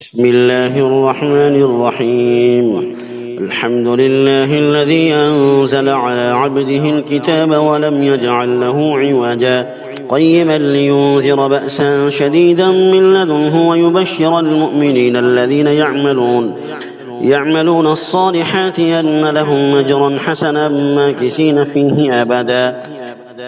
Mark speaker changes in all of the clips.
Speaker 1: بسم الله الرحمن الرحيم. الحمد لله الذي أنزل على عبده الكتاب ولم يجعل له عوجا قيما لينذر بأسا شديدا من لدنه ويبشر المؤمنين الذين يعملون الصالحات أن لهم أجرا حسنا ماكثين فيه أبدا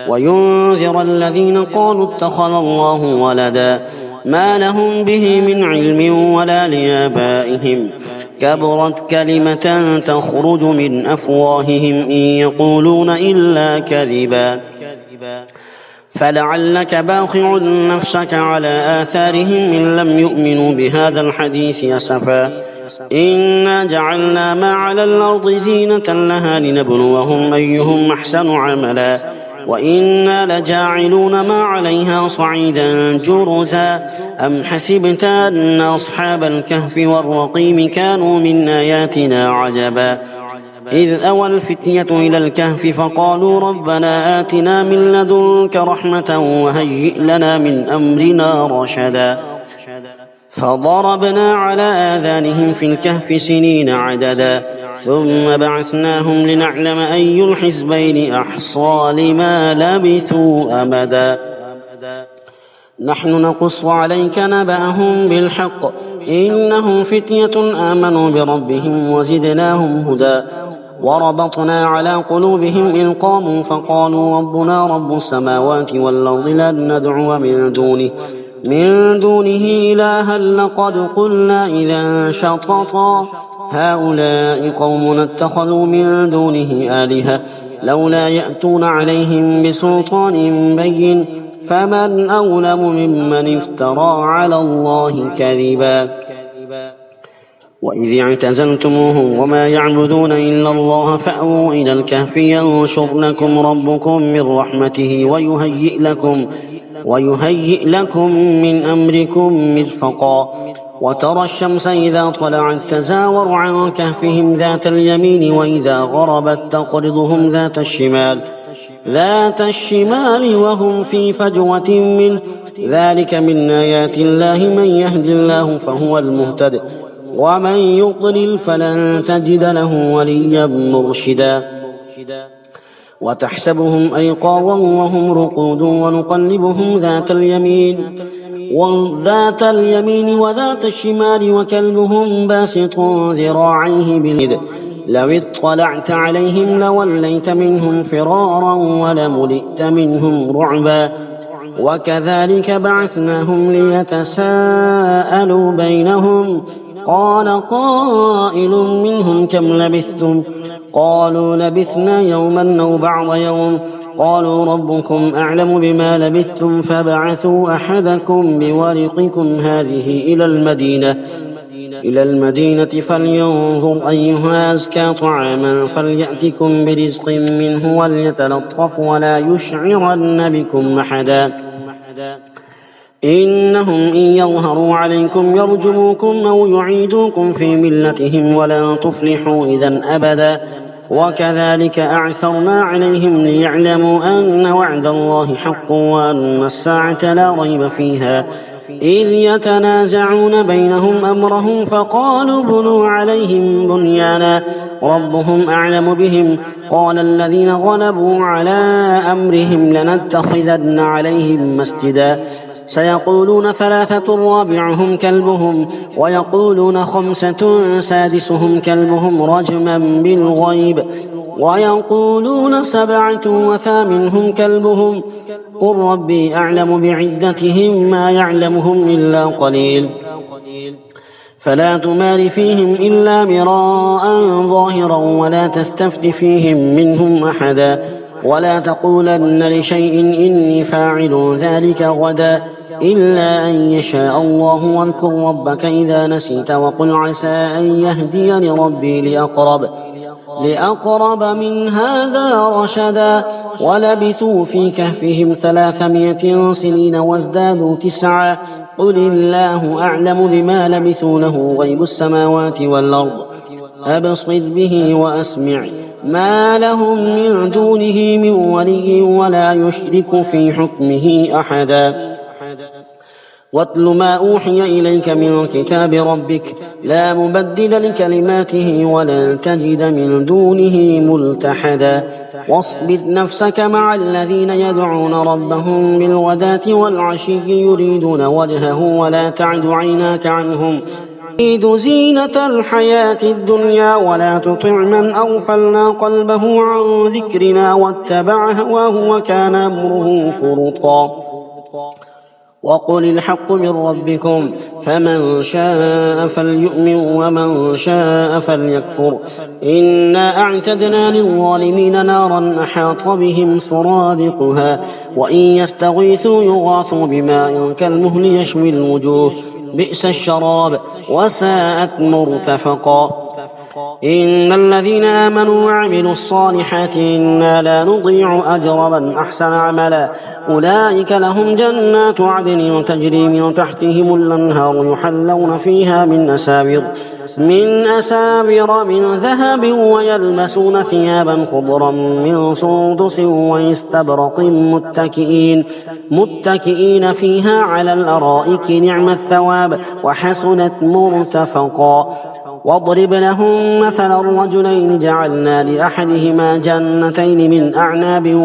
Speaker 1: وينذر الذين قالوا اتخذ الله ولدا ما لهم به من علم ولا لآبائهم كبرت كلمة تخرج من أفواههم إن يقولون إلا كذبا فلعلك باخع نفسك على آثارهم إن لم يؤمنوا بهذا الحديث أسفا إنا جعلنا ما على الأرض زينة لها لنبلوهم أيهم أحسن عملا وإنا لجاعلون ما عليها صعيدا جرزا أم حسبت أن أصحاب الكهف والرقيم كانوا من آياتنا عجبا إذ أوى الفتية إلى الكهف فقالوا ربنا آتنا من لدنك رحمة وهيئ لنا من أمرنا رشدا فضربنا على آذانهم في الكهف سنين عددا ثم بعثناهم لنعلم أي الحزبين أحصى لما لبثوا أمدا نحن نقص عليك نبأهم بالحق إنهم فتية آمنوا بربهم وزدناهم هدى وربطنا على قلوبهم إذ قاموا فقالوا ربنا رب السماوات والأرض لن ندعو من دونه إلها لقد قلنا إذا شططا هؤلاء قوم اتخذوا من دونه آلهة لولا يأتون عليهم بسلطان بين فمن أظلم ممن افترى على الله كذبا وإذ اعتزلتموهم وما يعبدون إلا الله فأووا إلى الكهف ينشر لكم ربكم من رحمته ويهيئ لكم من أمركم مرفقا وترى الشمس إذا طلعت تزاور عن كهفهم ذات اليمين وإذا غربت تقرضهم ذات الشمال وهم في فجوة منه ذلك من آيات الله من يهد الله فهو المهتد ومن يضلل فلن تجد له وليا مرشدا وتحسبهم أيقاظا وهم رقود ونقلبهم ذات اليمين وذات الشمال وكلبهم باسط ذراعيه باليد لو اطلعت عليهم لوليت منهم فرارا ولملئت منهم رعبا وكذلك بعثناهم ليتساءلوا بينهم قال قائل منهم كم لبثتم قالوا لبثنا يوما أو بعض يوم قالوا ربكم أعلم بما لبثتم فبعثوا أحدكم بورقكم هذه إلى المدينة فلينظر أيها أزكى طعاما فليأتكم برزق منه وليتلطف ولا يشعرن بكم أحدا إنهم إن يظهروا عليكم يرجموكم أو يعيدوكم في ملتهم ولن تفلحوا إذا أبدا وكذلك أعثرنا عليهم ليعلموا أن وعد الله حق وأن الساعة لا ريب فيها إذ يتنازعون بينهم أمرهم فقالوا بنوا عليهم بنيانا ربهم أعلم بهم قال الذين غلبوا على أمرهم لنتخذن عليهم مسجدا سيقولون 3 رابعهم كلبهم ويقولون 5 سادسهم كلبهم رجما بالغيب ويقولون 7 وثامنهم كلبهم قل ربي أعلم بعدتهم ما يعلمهم إلا قليل فلا تمار فيهم إلا مراء ظاهرا ولا تستفت فيهم منهم أحدا ولا تقولن لشيء إني فاعل ذلك غدا إلا أن يشاء الله واذكر ربك إذا نسيت وقل عسى أن يهديني ربي لأقرب من هذا رشدا ولبثوا في كهفهم 300 سنين وازدادوا 9 قل الله أعلم بما لبثوا له غيب السماوات والأرض أبصر به وأسمع ما لهم من دونه من ولي ولا يشرك في حكمه أحدا واتل ما أوحي إليك من كتاب ربك لا مبدل لكلماته ولن تجد من دونه ملتحدا واصبر نفسك مع الذين يدعون ربهم بالغداة والعشي يريدون وجهه ولا تعد عيناك عنهم تريد زينة الحياة الدنيا ولا تطع من أغفلنا قلبه عن ذكرنا واتبع هواه وكان أمره فرطا وقل الحق من ربكم فمن شاء فليؤمن ومن شاء فليكفر إنا أعتدنا للظالمين نارا أحاط بهم سرادقها وإن يستغيثوا يغاثوا بماء كالمهل يشوي الوجوه بئس الشراب وساءت مرتفقا إن الذين آمنوا وعملوا الصالحات إنا لا نضيع أجر من أحسن عملا أولئك لهم جنات عدن تجري من تحتهم الأنهار يحلون فيها من أسابر من ذهب ويلبسون ثيابا خضرا من سندس واستبرق متكئين فيها على الأرائك نعم الثواب وحسنت مرتفقا واضرب لهم مثلا الرجلين جعلنا لأحدهما جنتين من أعناب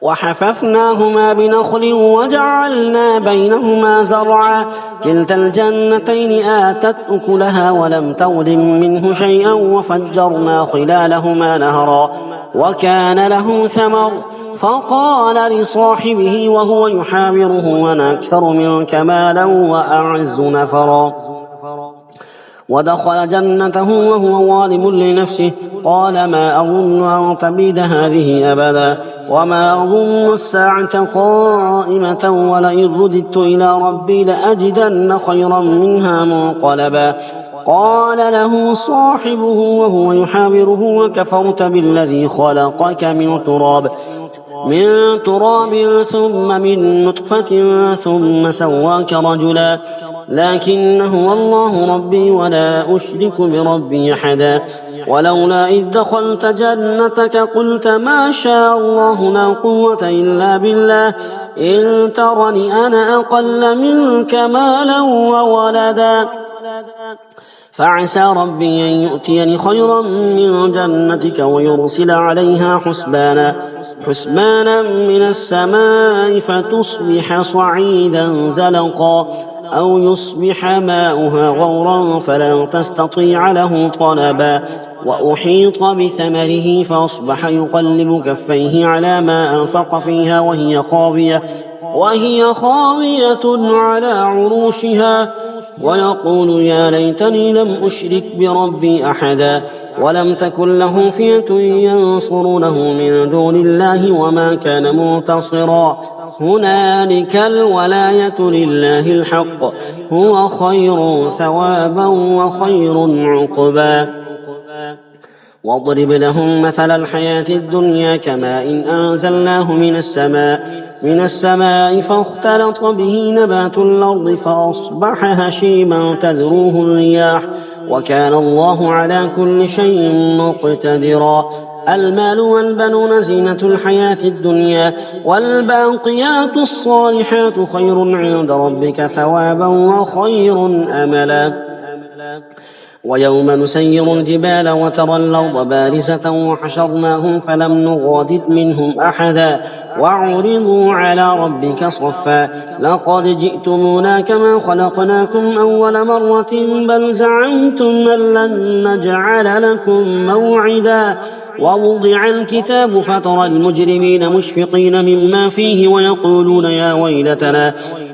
Speaker 1: وحففناهما بنخل وجعلنا بينهما زرعا كلتا الجنتين آتت أكلها ولم تظلم منه شيئا وفجرنا خلالهما نهرا وكان له ثمر فقال لصاحبه وهو يحاوره أنا أكثر منك مالا وأعز نفرا ودخل جنته وهو ظالم لنفسه قال ما أظن أن تبيد هذه أبدا وما أظن الساعة قائمة ولئن رددت إلى ربي لأجدن خيرا منها منقلبا قال له صاحبه وهو يحاوره وكفرت بالذي خلقك من تراب ثم من نطفة ثم سواك رجلا لكن هو الله ربي ولا أشرك بربي أحدا ولولا إذ دخلت جنتك قلت ما شاء الله لا قوة إلا بالله إن ترني أنا أقل منك مالا وولدا فعسى ربي أن يؤتيني خيرا من جنتك ويرسل عليها حسبانا من السماء فتصبح صعيدا زلقا أو يصبح ماؤها غورا فلا تستطيع له طلبا وأحيط بثمره فأصبح يقلب كفيه على ما أنفق فيها وهي خاوية على عروشها ويقول يا ليتني لم أشرك بربي أحدا ولم تكن له فئة ينصرونه من دون الله وما كان منتصرا هنالك الولاية لله الحق هو خير ثوابا وخير عقبا واضرب لهم مثل الحياة الدنيا كماء إن أنزلناه من السماء فاختلط به نبات الأرض فأصبح هشيما تذروه الرياح وكان الله على كل شيء مقتدرا المال والبنون زينة الحياة الدنيا والباقيات الصالحات خير عند ربك ثوابا وخير أملا ويوم نسير الجبال وترى الأرض بارزة وحشرناهم فلم نغادر منهم أحدا وعرضوا على ربك صفا لقد جئتمونا كما خلقناكم أول مرة بل زعمتم أن لن نجعل لكم موعدا ووضع الكتاب فترى المجرمين مشفقين مما فيه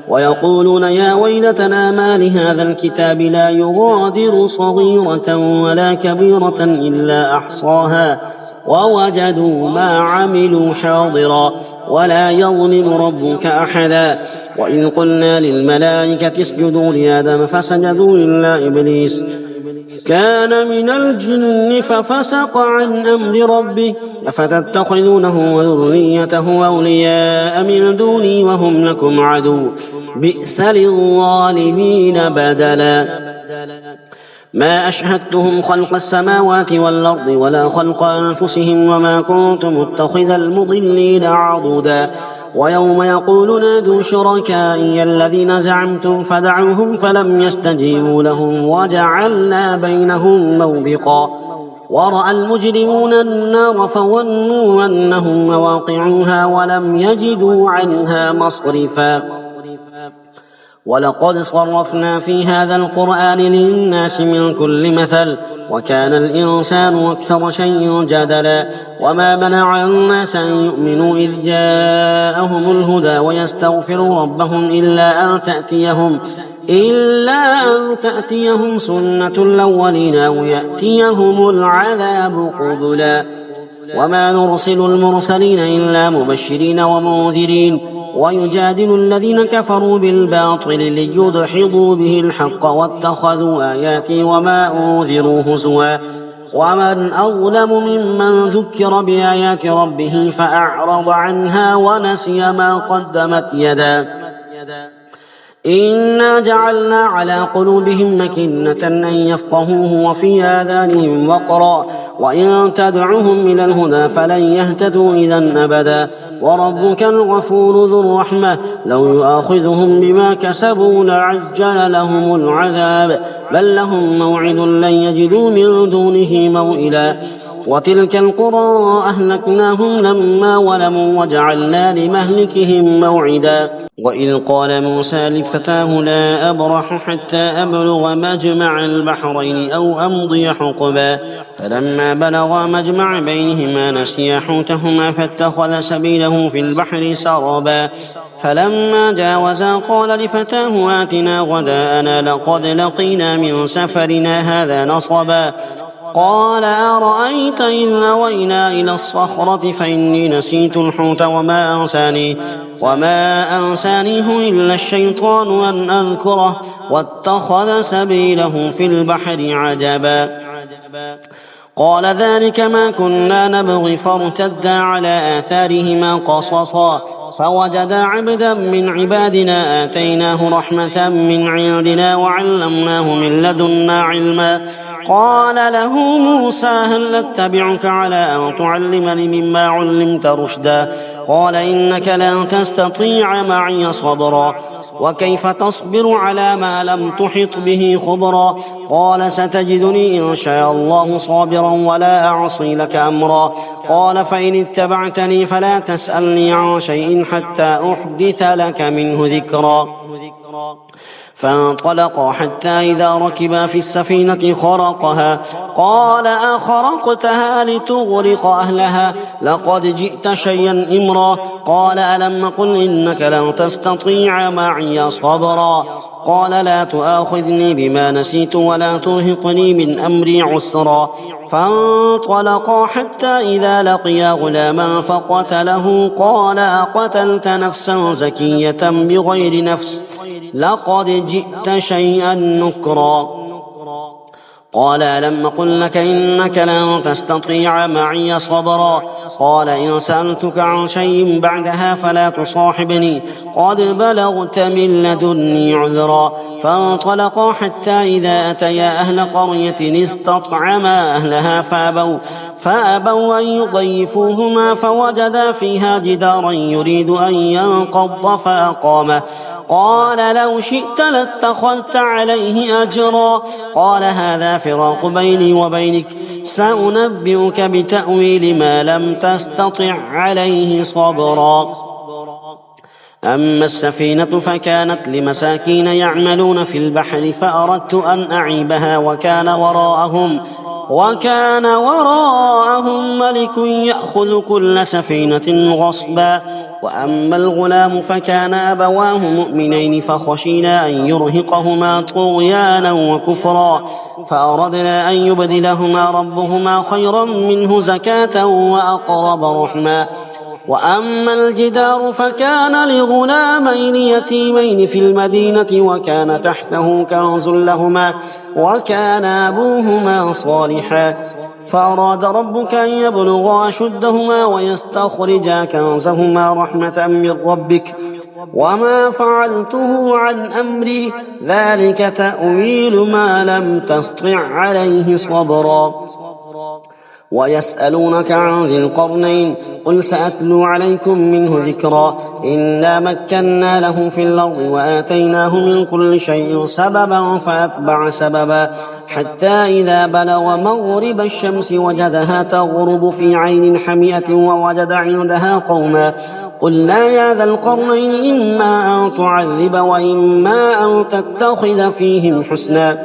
Speaker 1: ويقولون يا ويلتنا ما لهذا الكتاب لا يغادر صغيرة ولا كبيرة إلا أحصاها ووجدوا ما عملوا حاضرا ولا يظلم ربك أحدا وإذ قلنا للملائكة اسجدوا لآدم فسجدوا إلا إبليس كان من الجن ففسق عن أمر ربه أفتتخذونه وذريته أولياء من دوني وهم لكم عدو بئس للظالمين بدلا ما أشهدتهم خلق السماوات والأرض ولا خلق أنفسهم وما كنت متخذ المضلين عضدا ويوم يقول نادوا شركائي الذين زعمتم فدعوهم فلم يستجيبوا لهم وجعلنا بينهم موبقا ورأى المجرمون النار فظنوا أنهم مواقعوها ولم يجدوا عنها مصرفا ولقد صرفنا في هذا القرآن للناس من كل مثل وكان الإنسان أكثر شيء جدلا وما منع الناس أن يؤمنوا إذ جاءهم الهدى ويستغفروا ربهم إلا أن تأتيهم سنة الأولين أو يأتيهم العذاب قبلا وما نرسل المرسلين إلا مبشرين ومنذرين ويجادل الذين كفروا بالباطل ليدحضوا به الحق واتخذوا آياتي وما أنذروا هزوا ومن أظلم ممن ذكر بآيات ربه فأعرض عنها ونسي ما قدمت يداه إنا جعلنا على قلوبهم مكنة أن يفقهوه وفي آذانهم وقرا وإن تدعهم إلى الهدى فلن يهتدوا إذا أبدا وربك الغفور ذو الرحمة لو يؤاخذهم بما كسبوا لعجل لهم العذاب بل لهم موعد لن يجدوا من دونه موئلا وتلك القرى أهلكناهم لما ظلموا وجعلنا لمهلكهم موعدا وإذ قال موسى لفتاه لا أبرح حتى أبلغ مجمع البحرين أو أمضي حقبا فلما بلغا مجمع بينهما نسيا حوتهما فاتخذ سبيله في البحر سربا فلما جاوزا قال لفتاه آتنا غداءنا لقد لقينا من سفرنا هذا نصبا قال أرأيت إذ أوينا إلى الصخرة فإني نسيت الحوت وما أنسانيه إلا الشيطان أن أذكره واتخذ سبيله في البحر عجبا قال ذلك ما كنا نبغي فارتدا على آثارهما قصصا فوجدا عبدا من عبادنا آتيناه رحمة من عندنا وعلمناه من لدنا علما قال له موسى هل أتبعك على أن تعلمني مما علمت رشدا قال إنك لن تستطيع معي صبرا وكيف تصبر على ما لم تحط به خبرا قال ستجدني إن شاء الله صابرا ولا أعصي لك أمرا قال فإن اتبعتني فلا تسألني عن شيء حتى أحدث لك منه ذكرا فانطلقا حتى إذا ركبا في السفينة خرقها قال أخرقتها لتغرق أهلها لقد جئت شيئا إمرا قال ألم قل إنك لن تستطيع معي صبرا قال لا تؤاخذني بما نسيت ولا ترهقني من أمري عسرا فانطلقا حتى إذا لقيا غلاما فقتله قال أقتلت نفسا زكية بغير نفس لقد جئت شيئا نكرا قال ألم قل لك إنك لن تستطيع معي صبرا قال إن سألتك عن شيء بعدها فلا تصاحبني قد بلغت من لدني عذرا فانطلقا حتى إذا أتيا أهل قرية استطعما أهلها فأبوا أن يضيفوهما فوجدا فيها جدارا يريد أن ينقض فأقامه قال لو شئت لاتخذت عليه أجرا قال هذا فراق بيني وبينك سأنبئك بتأويل ما لم تستطع عليه صبرا أما السفينة فكانت لمساكين يعملون في البحر فأردت أن أعيبها وكان وراءهم ملك يأخذ كل سفينة غصبا وأما الغلام فكان أبواه مؤمنين فخشينا أن يرهقهما طغيانا وكفرا فأردنا أن يبدلهما ربهما خيرا منه زكاة وأقرب رحما وأما الجدار فكان لغلامين يتيمين في المدينة وكان تحته كنز لهما وكان أبوهما صالحا فأراد ربك أن يبلغا أشدهما ويستخرجا كنزهما رحمة من ربك وما فعلته عن أمري ذلك تأويل ما لم تسطع عليه صبرا ويسألونك عن ذي القرنين قل سأتلو عليكم منه ذكرا إنا مكنا له في الأرض وآتيناه من كل شيء سببا فأتبع سببا حتى إذا بلغ مغرب الشمس وجدها تغرب في عين حمئة ووجد عندها قوما قلنا يا ذا القرنين إما أن تعذب وإما أن تتخذ فيهم حسنا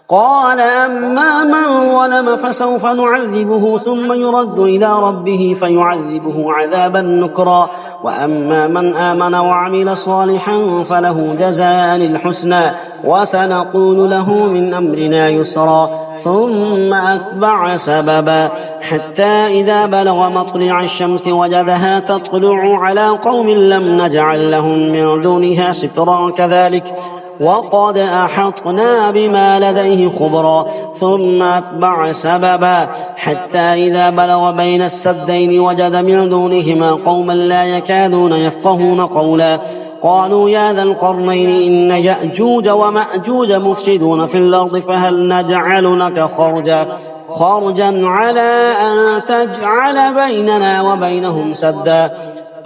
Speaker 1: قال أما من ظلم فسوف نعذبه ثم يرد إلى ربه فيعذبه عذابا نكرا وأما من آمن وعمل صالحا فله جزاء الحسنى وسنقول له من أمرنا يسرا ثم أتبع سببا حتى إذا بلغ مطلع الشمس وجدها تطلع على قوم لم نجعل لهم من دونها سترا كذلك وقد أحطنا بما لديه خبرا ثم أتبع سببا حتى إذا بلغ بين السدين وجد من دونهما قوما لا يكادون يفقهون قولا قالوا يا ذا القرنين إن يأجوج ومأجوج مفسدون في الأرض فهل نجعل لك خرجا على أن تجعل بيننا وبينهم سدا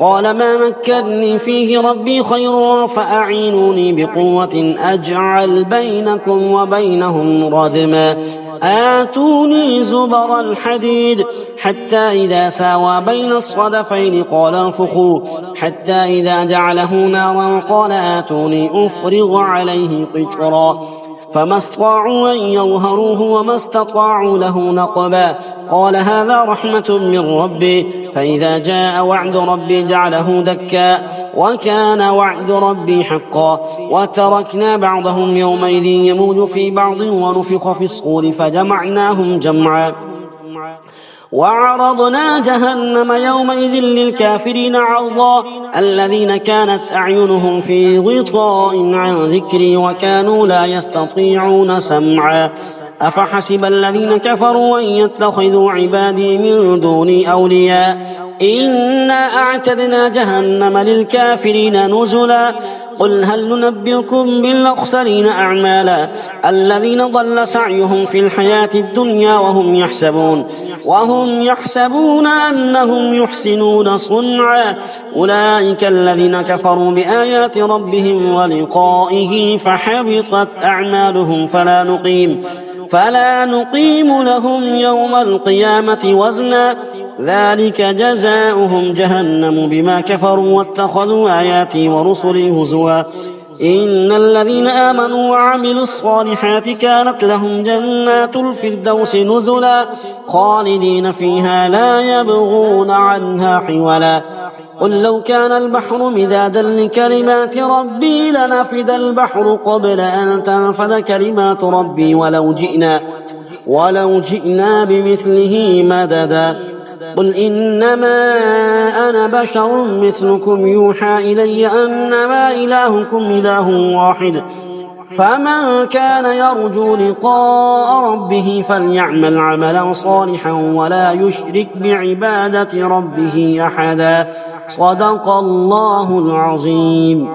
Speaker 1: قال ما مكنني فيه ربي خير فأعينوني بقوة أجعل بينكم وبينهم ردما آتوني زبر الحديد حتى إذا ساوى بين الصدفين قال انفخوا حتى إذا جعله نارا قال آتوني أفرغ عليه قطرا فما استطاعوا أن يظهروه وما استطاعوا له نقبا قال هذا رحمة من ربي فإذا جاء وعد ربي جعله دكا وكان وعد ربي حقا وتركنا بعضهم يومئذ يموج في بعض ونفخ في الصور فجمعناهم جمعا وعرضنا جهنم يومئذ للكافرين عرضا الذين كانت أعينهم في غطاء عن ذكري وكانوا لا يستطيعون سمعا أفحسب الذين كفروا أن يتخذوا عبادي من دوني أولياء إنا أعتدنا جهنم للكافرين نزلا قل هل ننبئكم بالأخسرين أعمالا الذين ضل سعيهم في الحياة الدنيا وهم يحسبون أنهم يحسنون صنعا أولئك الذين كفروا بآيات ربهم ولقائه فحبطت أعمالهم فلا نقيم لهم يوم القيامة وزنا ذلك جزاؤهم جهنم بما كفروا واتخذوا آياتي ورسلي هزوا إن الذين آمنوا وعملوا الصالحات كانت لهم جنات الفردوس نزلا خالدين فيها لا يبغون عنها حولا قل لو كان البحر مدادا لكلمات ربي لنفد البحر قبل أن تنفد كلمات ربي ولو جئنا بمثله مددا قل إنما أنا بشر مثلكم يوحى إلي أنما إلهكم إله واحد فمن كان يرجو لقاء ربه فليعمل عملا صالحا ولا يشرك بعبادة ربه أحدا صدق الله العظيم.